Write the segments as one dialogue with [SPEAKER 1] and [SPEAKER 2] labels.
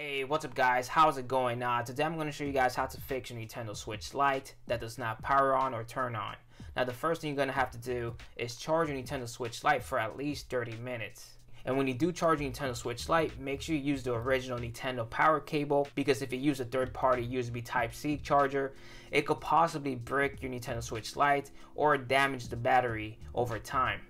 [SPEAKER 1] Hey, what's up guys? How's it going? Today I'm going to show you guys how to fix your Nintendo Switch Lite that does not power on or turn on. Now the first thing you're going to have to do is charge your Nintendo Switch Lite for at least 30 minutes. And when you do charge your Nintendo Switch Lite, make sure you use the original Nintendo power cable, because if you use a third-party USB Type-C charger, it could possibly break your Nintendo Switch Lite or damage the battery over time.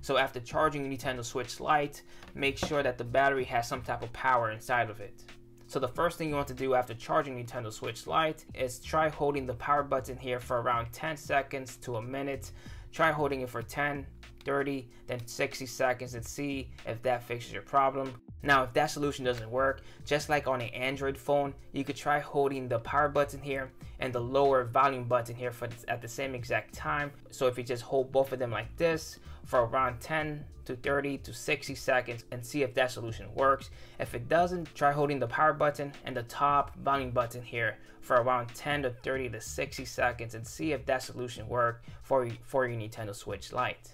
[SPEAKER 1] So after charging your Nintendo Switch Lite, make sure that the battery has some type of power inside of it. So the first thing you want to do after charging Nintendo Switch Lite is try holding the power button here for around 10 seconds to a minute. Try holding it for 10, 30, then 60 seconds and see if that fixes your problem. Now if that solution doesn't work, just like on an Android phone, you could try holding the power button here and the lower volume button here at the same exact time. So if you just hold both of them like this for around 10 to 30 to 60 seconds and see if that solution works. If it doesn't, try holding the power button and the top volume button here for around 10 to 30 to 60 seconds and see if that solution works for your Nintendo Switch Lite.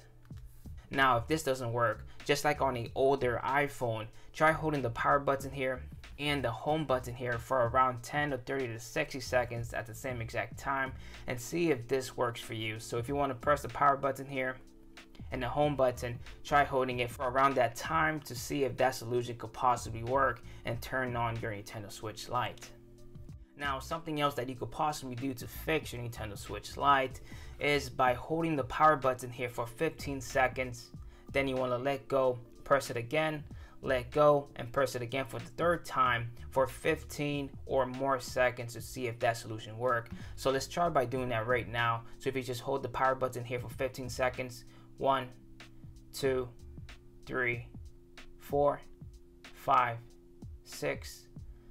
[SPEAKER 1] Now if this doesn't work, just like on an older iPhone, try holding the power button here and the home button here for around 10 to 30 to 60 seconds at the same exact time and see if this works for you. So if you want to press the power button here and the home button, try holding it for around that time to see if that solution could possibly work and turn on your Nintendo Switch Lite. Now something else that you could possibly do to fix your Nintendo Switch Lite is by holding the power button here for 15 seconds, then you want to let go, press it again, let go, and press it again for the third time for 15 or more seconds to see if that solution works. So let's try by doing that right now. So if you just hold the power button here for 15 seconds, 1, 2, 3, 4, 5, 6,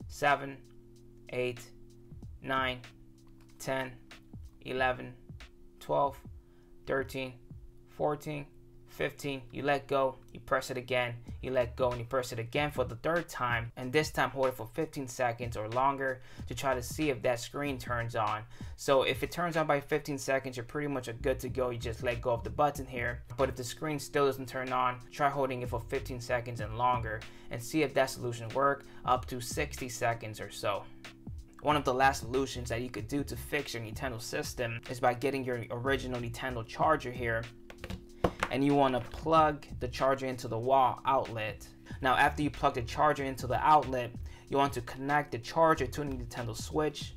[SPEAKER 1] 7, 8, 9, 10, 11, 12, 13, 14, 15, you let go, you press it again, you let go, and you press it again for the third time, and this time hold it for 15 seconds or longer to try to see if that screen turns on. So if it turns on by 15 seconds, you're pretty much good to go. You just let go of the button here. But if the screen still doesn't turn on, try holding it for 15 seconds and longer and see if that solution works up to 60 seconds or so. One of the last solutions that you could do to fix your Nintendo system is by getting your original Nintendo charger here, and you want to plug the charger into the wall outlet. Now after you plug the charger into the outlet, you want to connect the charger to the Nintendo Switch,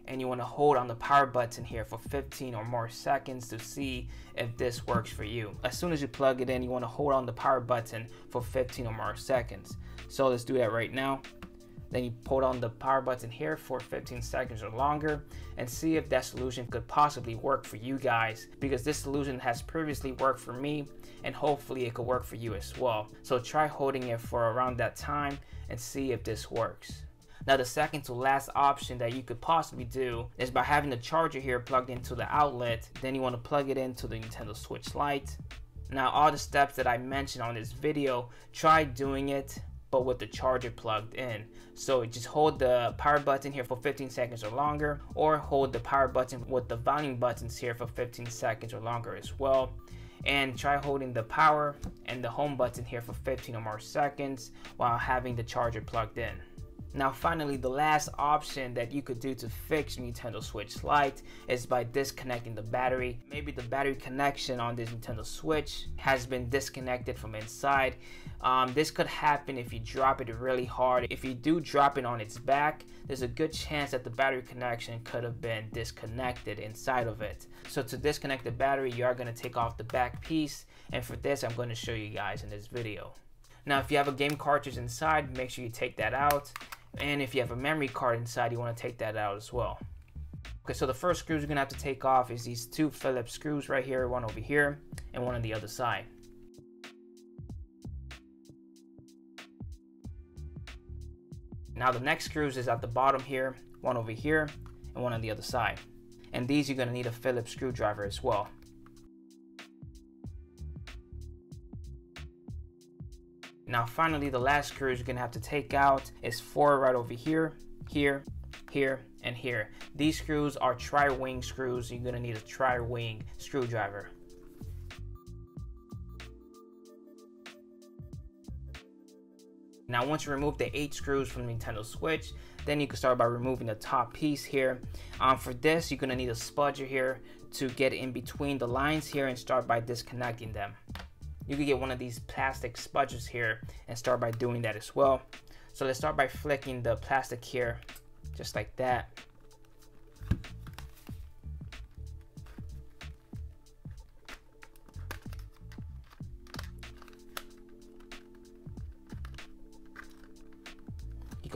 [SPEAKER 1] and you want to hold on the power button here for 15 or more seconds to see if this works for you. As soon as you plug it in, you want to hold on the power button for 15 or more seconds. So let's do that right now. Then you hold on the power button here for 15 seconds or longer and see if that solution could possibly work for you guys, because this solution has previously worked for me and hopefully it could work for you as well. So try holding it for around that time and see if this works. Now the second to last option that you could possibly do is by having the charger here plugged into the outlet. Then you want to plug it into the Nintendo Switch Lite. Now all the steps that I mentioned on this video, try doing it but with the charger plugged in. So just hold the power button here for 15 seconds or longer, or hold the power button with the volume buttons here for 15 seconds or longer as well. And try holding the power and the home button here for 15 or more seconds while having the charger plugged in. Now finally, the last option that you could do to fix your Nintendo Switch Lite is by disconnecting the battery. Maybe the battery connection on this Nintendo Switch has been disconnected from inside. This could happen if you drop it really hard. If you do drop it on its back, there's a good chance that the battery connection could have been disconnected inside of it. So to disconnect the battery, you are going to take off the back piece, and for this I'm going to show you guys in this video. Now if you have a game cartridge inside, make sure you take that out. And if you have a memory card inside, you want to take that out as well. Okay, so the first screws you're going to have to take off is these two Phillips screws right here, one over here and one on the other side. Now the next screws is at the bottom here, one over here and one on the other side. And these you're going to need a Phillips screwdriver as well. Now finally, the last screws you're going to have to take out is 4 right over here, here, here, and here. These screws are tri-wing screws. You're going to need a tri-wing screwdriver. Now once you remove the 8 screws from the Nintendo Switch, then you can start by removing the top piece here. For this, you're going to need a spudger here to get in between the lines here and start by disconnecting them. You can get one of these plastic spudgers here and start by doing that as well. So let's start by flicking the plastic here, just like that. You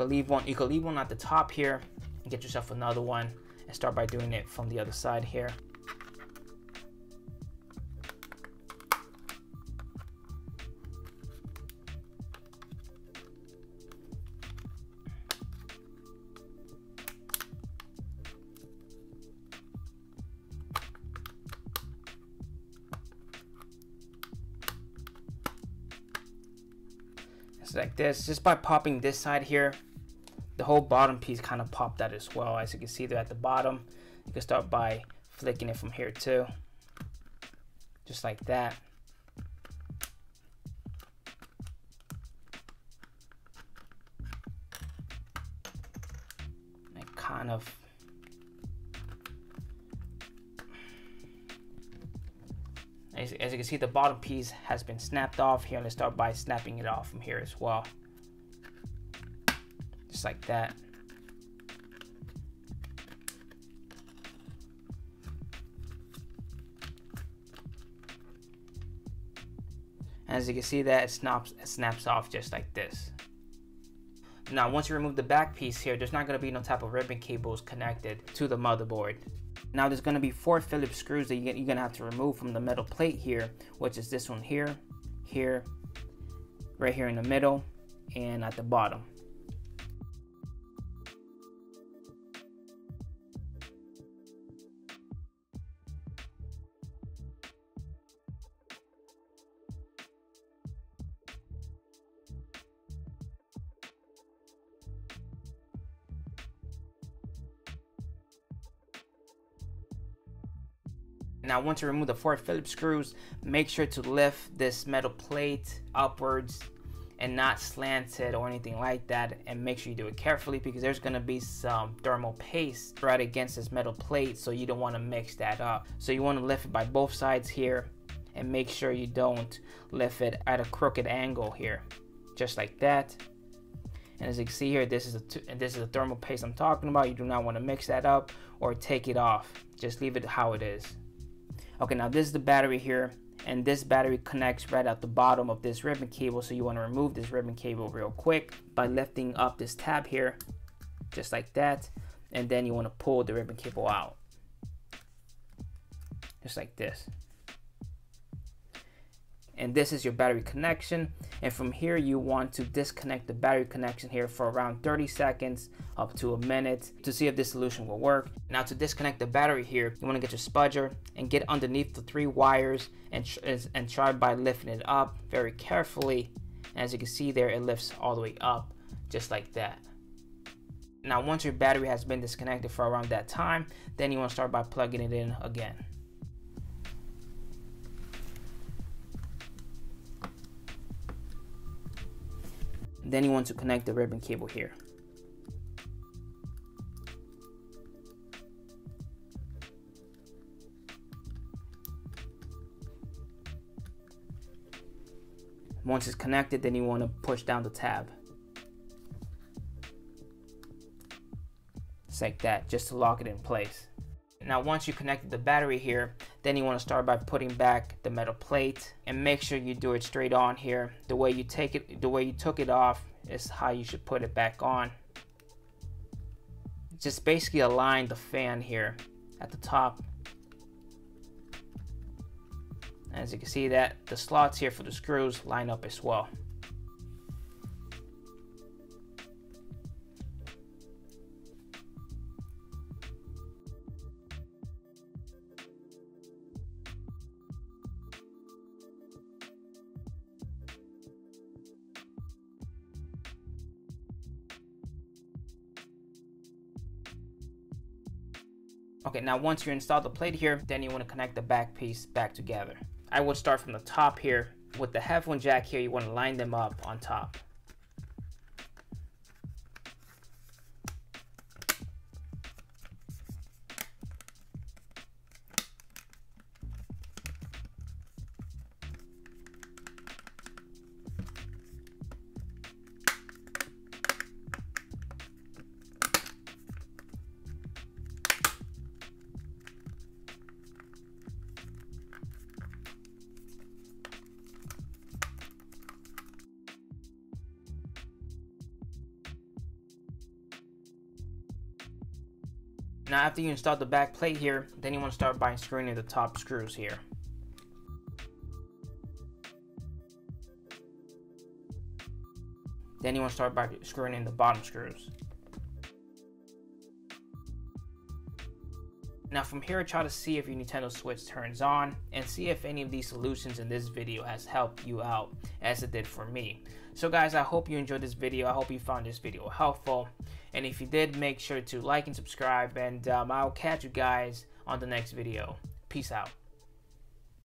[SPEAKER 1] could leave one at the top here and get yourself another one and start by doing it from the other side here. Like this, just by popping this side here, the whole bottom piece kind of popped out as well. As you can see there at the bottom, you can start by flicking it from here too, just like that. And kind of as you can see, the bottom piece has been snapped off here. Let's start by snapping it off from here as well. Just like that. As you can see, that it snaps off just like this. Now once you remove the back piece here, there's not going to be no type of ribbon cables connected to the motherboard. Now there's going to be 4 Phillips screws that you're going to have to remove from the metal plate here, which is this one here, here, right here in the middle, and at the bottom. Now once you remove the 4 Phillips screws, make sure to lift this metal plate upwards and not slanted or anything like that, and make sure you do it carefully because there's going to be some thermal paste right against this metal plate, so you don't want to mix that up. So you want to lift it by both sides here and make sure you don't lift it at a crooked angle here, just like that. And as you can see here, this is a thermal paste I'm talking about. You do not want to mix that up or take it off. Just leave it how it is. Okay, now this is the battery here, and this battery connects right at the bottom of this ribbon cable, so you want to remove this ribbon cable real quick by lifting up this tab here, just like that, and then you want to pull the ribbon cable out, just like this. And this is your battery connection, and from here you want to disconnect the battery connection here for around 30 seconds up to a minute to see if this solution will work. Now to disconnect the battery here, you want to get your spudger and get underneath the 3 wires and try by lifting it up very carefully. And as you can see there, it lifts all the way up just like that. Now once your battery has been disconnected for around that time, then you want to start by plugging it in again. Then you want to connect the ribbon cable here. Once it's connected, then you want to push down the tab. Just like that, just to lock it in place. Now once you connected the battery here, then you want to start by putting back the metal plate and make sure you do it straight on here. The way you took it off is how you should put it back on. Just basically align the fan here at the top. As you can see, that the slots here for the screws line up as well. Okay, now once you install the plate here, then you want to connect the back piece back together. I would start from the top here. With the headphone jack here, you want to line them up on top. Now after you install the back plate here, then you want to start by screwing in the top screws here. Then you want to start by screwing in the bottom screws. Now from here, try to see if your Nintendo Switch turns on and see if any of these solutions in this video has helped you out as it did for me. So guys, I hope you enjoyed this video. I hope you found this video helpful. And if you did, make sure to like and subscribe, and I'll catch you guys on the next video. Peace out.